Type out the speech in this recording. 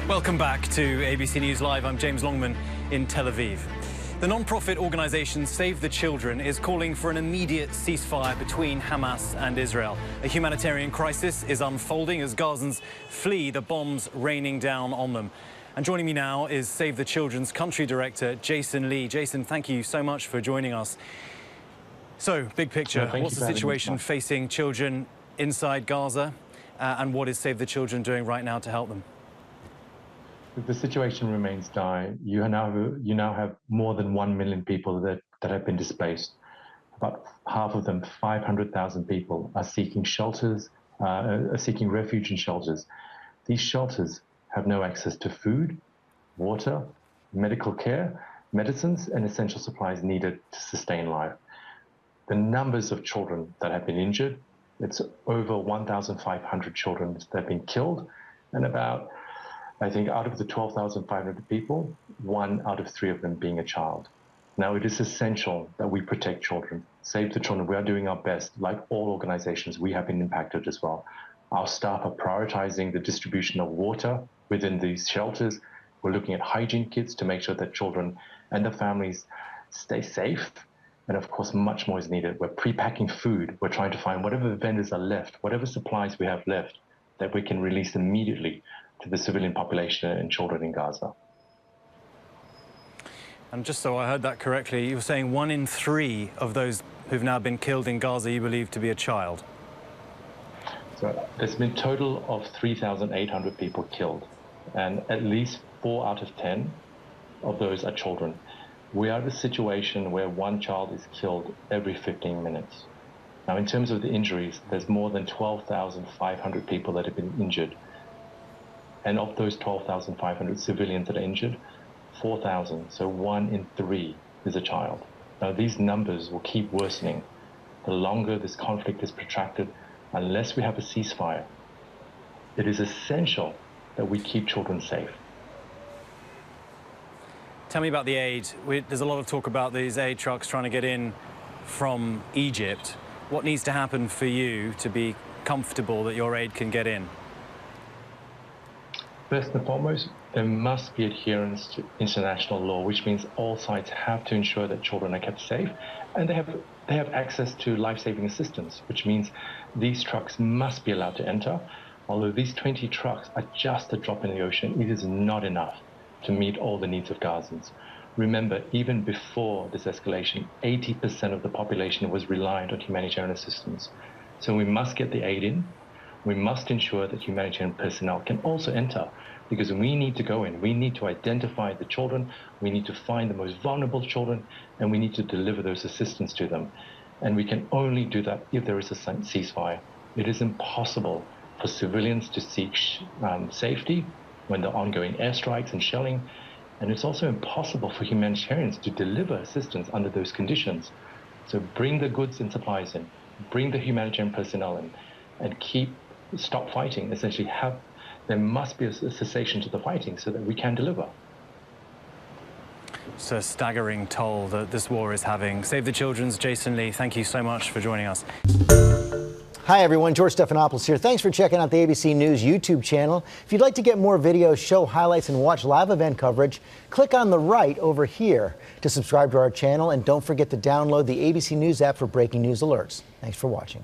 Welcome back to ABC News Live. I'm James Longman in Tel Aviv. The non-profit organisation Save the Children is calling for an immediate ceasefire between Hamas and Israel. A humanitarian crisis is unfolding as Gazans flee the bombs raining down on them. And joining me now is Save the Children's country director, Jason Lee. Jason, thank you so much for joining us. So, big picture, what's the situation facing children inside Gaza, and what is Save the Children doing right now to help them? The situation remains dire. You now have more than 1 million people that have been displaced. About half of them, 500,000 people, are seeking shelters, are seeking refuge in shelters. These shelters have no access to food, water, medical care, medicines, and essential supplies needed to sustain life. The numbers of children that have been injured, it's over 1,500 children that have been killed, and about, I think, out of the 12,500 people, 1 out of 3 of them being a child. Now, it is essential that we protect children. Save the Children, we are doing our best. Like all organizations, we have been impacted as well. Our staff are prioritizing the distribution of water within these shelters. We're looking at hygiene kits to make sure that children and their families stay safe. And of course, much more is needed. We're pre-packing food. We're trying to find whatever vendors are left, whatever supplies we have left, that we can release immediately to the civilian population and children in Gaza. And just so I heard that correctly, you were saying 1 in 3 of those who've now been killed in Gaza you believe to be a child? So there's been a total of 3,800 people killed, and at least 4 out of 10 of those are children. We are in a situation where 1 child is killed every 15 minutes. Now, in terms of the injuries, there's more than 12,500 people that have been injured. And of those 12,500 civilians that are injured, 4,000, so 1 in 3 is a child. Now, these numbers will keep worsening. The longer this conflict is protracted, unless we have a ceasefire, it is essential that we keep children safe. Tell me about the aid. There's a lot of talk about these aid trucks trying to get in from Egypt. What needs to happen for you to be comfortable that your aid can get in? First and foremost, there must be adherence to international law, which means all sides have to ensure that children are kept safe, and they have access to life-saving assistance, which means these trucks must be allowed to enter. Although these 20 trucks are just a drop in the ocean, it is not enough to meet all the needs of Gazans. Remember, even before this escalation, 80% of the population was reliant on humanitarian assistance. So we must get the aid in. We must ensure that humanitarian personnel can also enter, because we need to go in. We need to identify the children. We need to find the most vulnerable children, and we need to deliver those assistance to them. And we can only do that if there is a ceasefire. It is impossible for civilians to seek safety when there are ongoing airstrikes and shelling. And it's also impossible for humanitarians to deliver assistance under those conditions. So bring the goods and supplies in, bring the humanitarian personnel in, and stop fighting. Essentially, there must be a cessation to the fighting so that we can deliver. It's a staggering toll that this war is having. Save the Children's Jason Lee, thank you so much for joining us. Hi everyone, George Stephanopoulos here. Thanks for checking out the ABC News YouTube channel. If you'd like to get more videos, show highlights, and watch live event coverage, click on the right over here to subscribe to our channel, and don't forget to download the ABC News app for breaking news alerts. Thanks for watching.